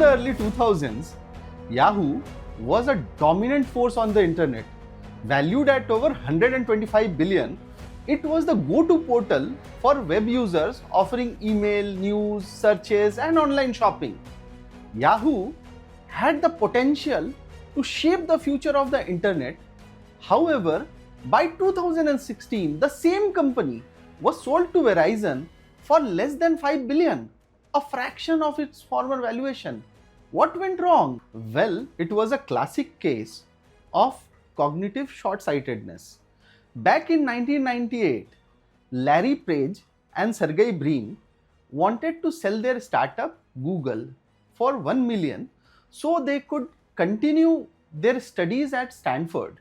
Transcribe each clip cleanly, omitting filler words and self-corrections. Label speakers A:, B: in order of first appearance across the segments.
A: the early 2000s, Yahoo was a dominant force on the internet. Valued at over 125 billion, it was the go-to portal for web users offering email, news, searches, and online shopping. Yahoo had the potential to shape the future of the internet. However, by 2016, the same company was sold to Verizon for less than 5 billion, a fraction of its former valuation. What went wrong? Well, it was a classic case of cognitive short-sightedness. Back in 1998, Larry Page and Sergey Brin wanted to sell their startup Google for 1 million so they could continue their studies at Stanford.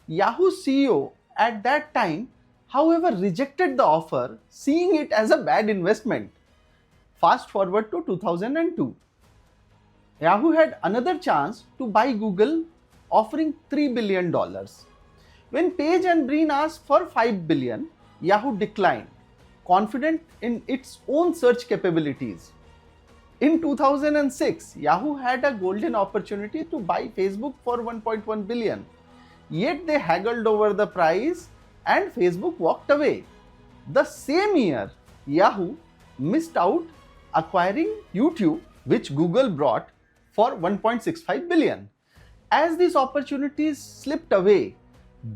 A: Yahoo CEO at that time, however, rejected the offer, seeing it as a bad investment. Fast forward to 2002. Yahoo had another chance to buy Google, offering $3 billion. When Page and Brin asked for $5 billion, Yahoo declined, confident in its own search capabilities. In 2006, Yahoo had a golden opportunity to buy Facebook for $1.1 billion. Yet they haggled over the price and Facebook walked away. The same year, Yahoo missed out acquiring YouTube, which Google bought for $1.65 billion. As these opportunities slipped away,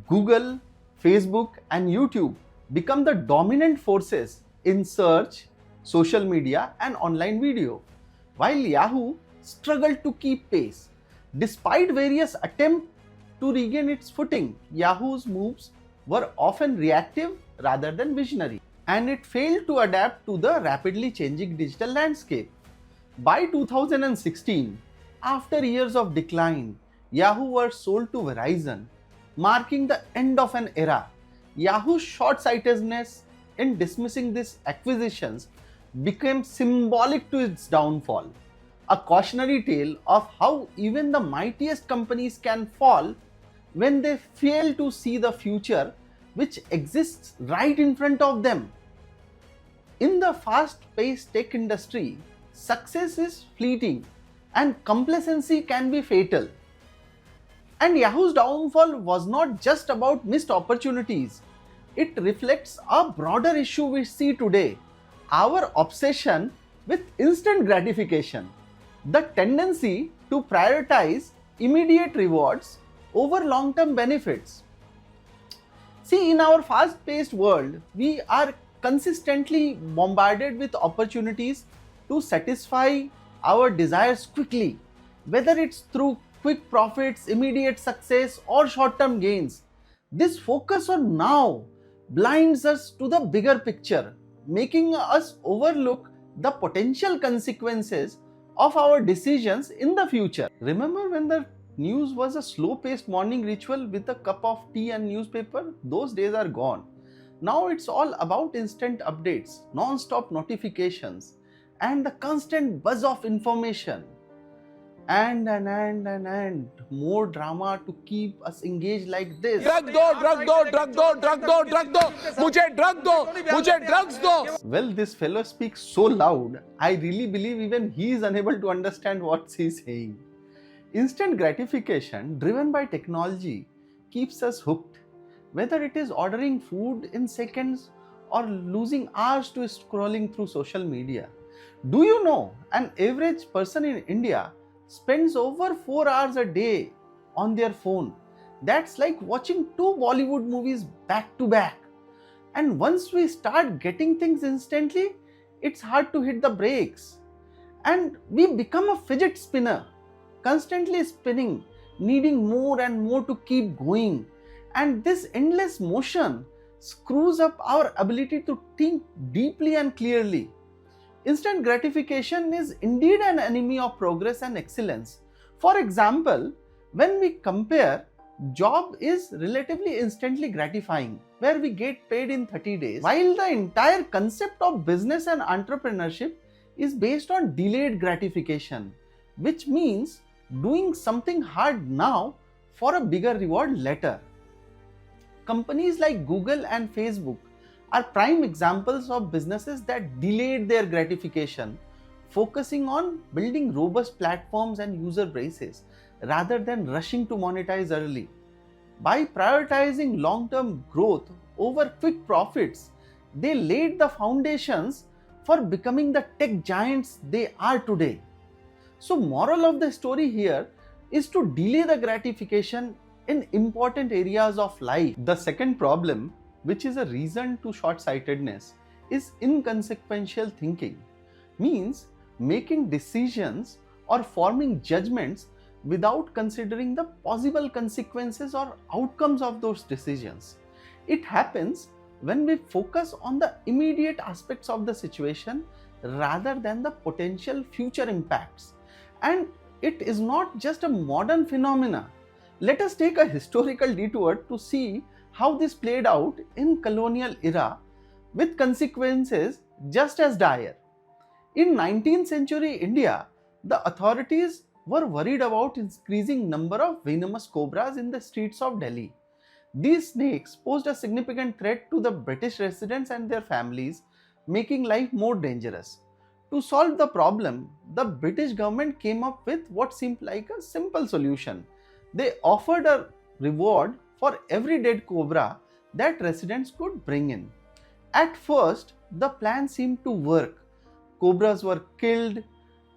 A: Google, Facebook, and YouTube become the dominant forces in search, social media, and online video, while Yahoo struggled to keep pace. Despite various attempts to regain its footing, Yahoo's moves were often reactive rather than visionary, and it failed to adapt to the rapidly changing digital landscape. By 2016, after years of decline, Yahoo was sold to Verizon, marking the end of an era. Yahoo's short-sightedness in dismissing these acquisitions became symbolic to its downfall, a cautionary tale of how even the mightiest companies can fall when they fail to see the future which exists right in front of them. In the fast-paced tech industry, success is fleeting and complacency can be fatal. And Yahoo's downfall was not just about missed opportunities. It reflects a broader issue we see today: our obsession with instant gratification, the tendency to prioritize immediate rewards over long-term benefits. See, in our fast-paced world, we are consistently bombarded with opportunities to satisfy our desires quickly, whether it's through quick profits, immediate success, or short-term gains. This focus on now blinds us to the bigger picture, making us overlook the potential consequences of our decisions in the future. Remember when the news was a slow-paced morning ritual with a cup of tea and newspaper? Those days are gone. Now it's all about instant updates, non-stop notifications, and the constant buzz of information. And more drama to keep us engaged like this. Well, this fellow speaks so loud, I really believe even he is unable to understand what he's saying. Instant gratification driven by technology keeps us hooked, whether it is ordering food in seconds or losing hours to scrolling through social media. Do you know an average person in India spends over 4 hours a day on their phone? That's like watching 2 Bollywood movies back to back. And once we start getting things instantly, it's hard to hit the brakes. And we become a fidget spinner, constantly spinning, needing more and more to keep going. And this endless motion screws up our ability to think deeply and clearly. Instant gratification is indeed an enemy of progress and excellence. For example, when we compare, job is relatively instantly gratifying, where we get paid in 30 days, while the entire concept of business and entrepreneurship is based on delayed gratification, which means doing something hard now for a bigger reward later. Companies like Google and Facebook are prime examples of businesses that delayed their gratification focusing on building robust platforms and user bases rather than rushing to monetize early. By prioritizing long-term growth over quick profits, they laid the foundations for becoming the tech giants they are today. So, moral of the story here is to delay the gratification in important areas of life. The second problem, which is a reason to short-sightedness, is inconsequential thinking. Means making decisions or forming judgments without considering the possible consequences or outcomes of those decisions. It happens when we focus on the immediate aspects of the situation rather than the potential future impacts. And it is not just a modern phenomena. Let us take a historical detour to see how this played out in colonial era with consequences just as dire. In 19th century India, the authorities were worried about increasing number of venomous cobras in the streets of Delhi. These snakes posed a significant threat to the British residents and their families, making life more dangerous. To solve the problem, the British government came up with what seemed like a simple solution. They offered a reward for every dead cobra that residents could bring in. At first, the plan seemed to work. Cobras were killed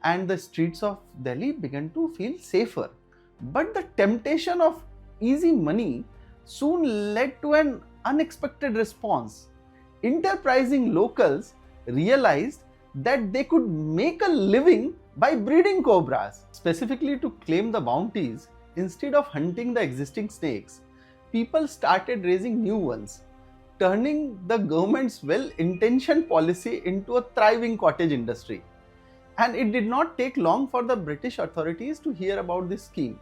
A: and the streets of Delhi began to feel safer. But the temptation of easy money soon led to an unexpected response. Enterprising locals realized that they could make a living by breeding cobras. Specifically to claim the bounties, instead of hunting the existing snakes, people started raising new ones, turning the government's well-intentioned policy into a thriving cottage industry. And it did not take long for the British authorities to hear about this scheme.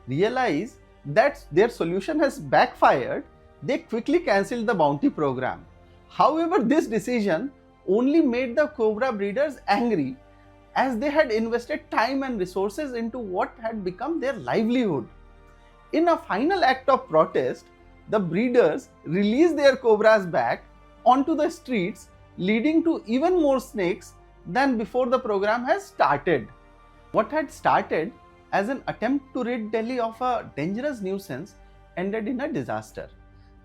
A: Realize that their solution has backfired, they quickly cancelled the bounty program. However, this decision only made the cobra breeders angry, as they had invested time and resources into what had become their livelihood. In a final act of protest, the breeders released their cobras back onto the streets, leading to even more snakes than before the program has started. What had started as an attempt to rid Delhi of a dangerous nuisance ended in a disaster.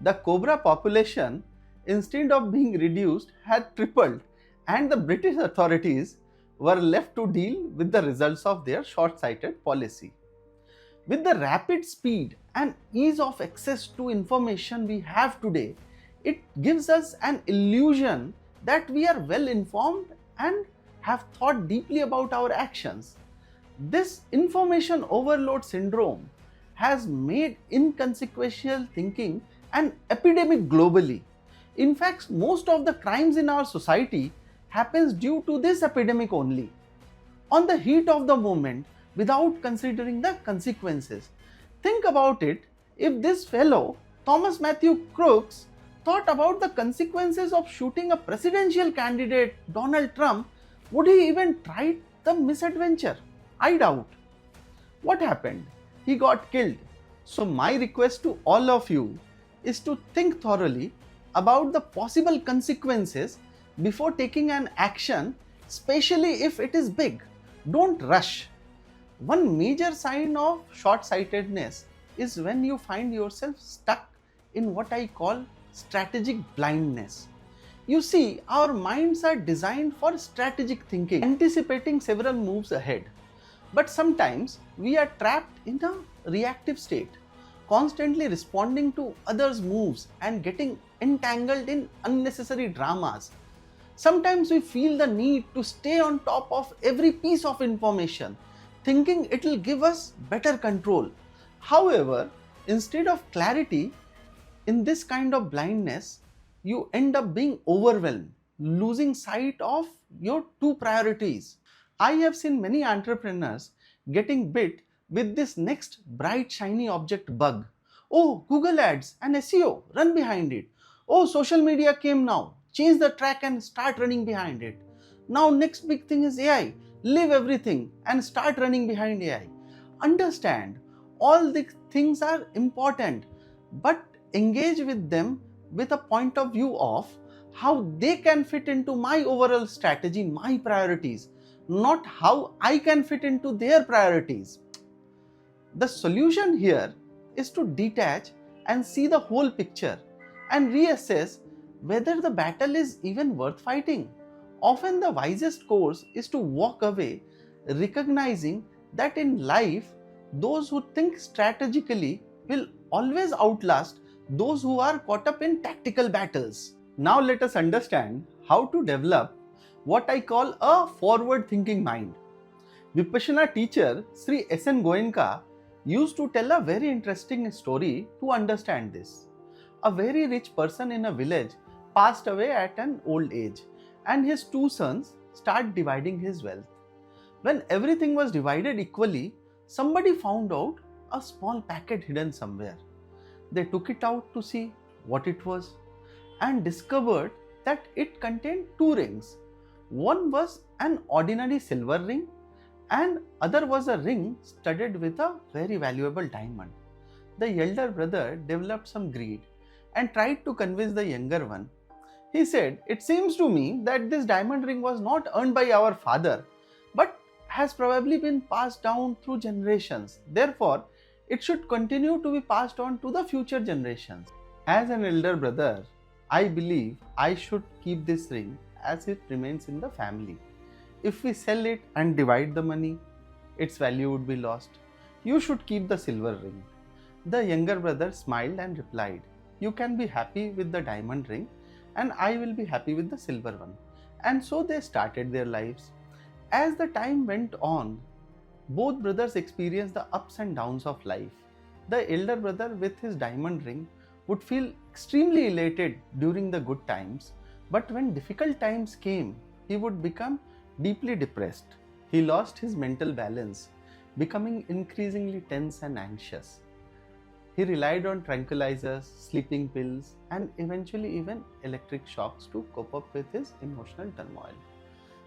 A: The cobra population, instead of being reduced, had tripled, and the British authorities were left to deal with the results of their short-sighted policy. With the rapid speed and ease of access to information we have today, it gives us an illusion that we are well informed and have thought deeply about our actions. This information overload syndrome has made inconsequential thinking an epidemic globally. In fact, most of the crimes in our society happens due to this epidemic only. On the heat of the moment, without considering the consequences. Think about it, if this fellow, Thomas Matthew Crooks, thought about the consequences of shooting a presidential candidate, Donald Trump, would he even try the misadventure? I doubt. What happened? He got killed. So my request to all of you is to think thoroughly about the possible consequences before taking an action, especially if it is big. Don't rush. One major sign of short-sightedness is when you find yourself stuck in what I call strategic blindness. You see, our minds are designed for strategic thinking, anticipating several moves ahead. But sometimes we are trapped in a reactive state, constantly responding to others' moves and getting entangled in unnecessary dramas. Sometimes we feel the need to stay on top of every piece of information, thinking it will give us better control. However, instead of clarity, in this kind of blindness, you end up being overwhelmed, losing sight of your two priorities. I have seen many entrepreneurs getting bit with this next bright shiny object bug. Oh, Google Ads and SEO, run behind it. Oh, social media came now, change the track and start running behind it. Now next big thing is AI, leave everything and start running behind AI. Understand, all these things are important, but engage with them with a point of view of how they can fit into my overall strategy, my priorities. not how I can fit into their priorities. The solution here is to detach and see the whole picture and reassess whether the battle is even worth fighting. Often the wisest course is to walk away, recognizing that in life, those who think strategically will always outlast those who are caught up in tactical battles. Now let us understand how to develop what I call a forward-thinking mind. Vipassana teacher Sri S.N. Goenka used to tell a very interesting story to understand this. A very rich person in a village passed away at an old age, and his two sons start dividing his wealth. When everything was divided equally, somebody found out a small packet hidden somewhere. They took it out to see what it was and discovered that it contained two rings. One was an ordinary silver ring and other was a ring studded with a very valuable diamond. The elder brother developed some greed and tried to convince the younger one. He said, "It seems to me that this diamond ring was not earned by our father, but has probably been passed down through generations. Therefore, it should continue to be passed on to the future generations. As an elder brother, I believe I should keep this ring as it remains in the family. If we sell it and divide the money, its value would be lost. You should keep the silver ring." The younger brother smiled and replied, "You can be happy with the diamond ring and I will be happy with the silver one." And so they started their lives. As the time went on, both brothers experienced the ups and downs of life. The elder brother with his diamond ring would feel extremely elated during the good times, but when difficult times came, he would become deeply depressed. He lost his mental balance, becoming increasingly tense and anxious. He relied on tranquilizers, sleeping pills, and eventually even electric shocks to cope up with his emotional turmoil.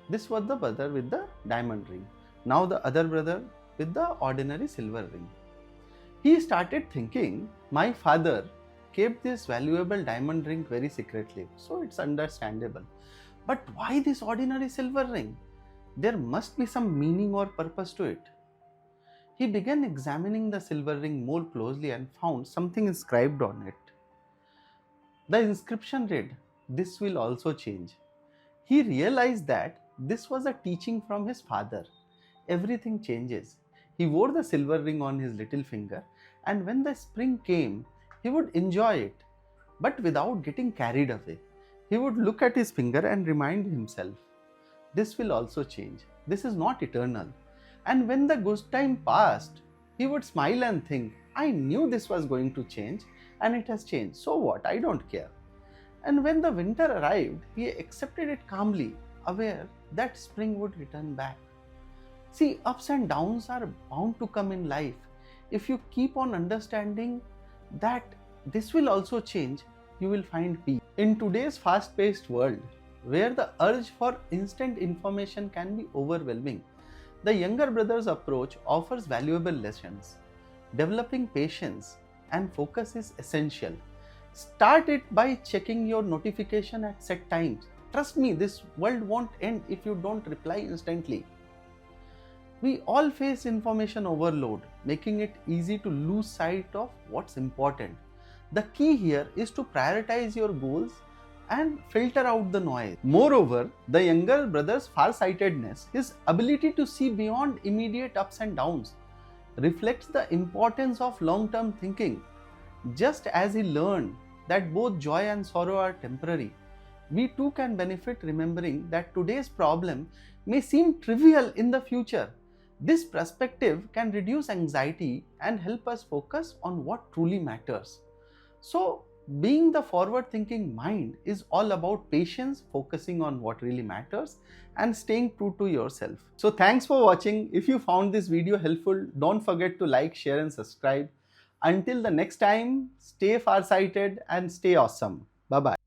A: This was the brother with the diamond ring. Now the other brother with the ordinary silver ring. He started thinking, my father kept this valuable diamond ring very secretly, so it's understandable. But why this ordinary silver ring? There must be some meaning or purpose to it. He began examining the silver ring more closely and found something inscribed on it. The inscription read, "This will also change." He realized that this was a teaching from his father. Everything changes. He wore the silver ring on his little finger, and when the spring came, he would enjoy it, but without getting carried away. He would look at his finger and remind himself, this will also change. This is not eternal. And when the good time passed, he would smile and think, I knew this was going to change and it has changed. So what? I don't care. And when the winter arrived, he accepted it calmly, aware that spring would return back. See, ups and downs are bound to come in life. If you keep on understanding that this will also change, you will find peace. In today's fast-paced world, where the urge for instant information can be overwhelming, the younger brother's approach offers valuable lessons. Developing patience and focus is essential. Start it by checking your notification at set times. Trust me, this world won't end if you don't reply instantly. We all face information overload, making it easy to lose sight of what's important. The key here is to prioritize your goals and filter out the noise. Moreover, the younger brother's farsightedness, his ability to see beyond immediate ups and downs, reflects the importance of long-term thinking. Just as he learned that both joy and sorrow are temporary, we too can benefit remembering that today's problem may seem trivial in the future. This perspective can reduce anxiety and help us focus on what truly matters. So, being the forward-thinking mind is all about patience, focusing on what really matters, and staying true to yourself. So, thanks for watching. If you found this video helpful, don't forget to like, share, and subscribe. Until the next time, stay farsighted and stay awesome. Bye-bye.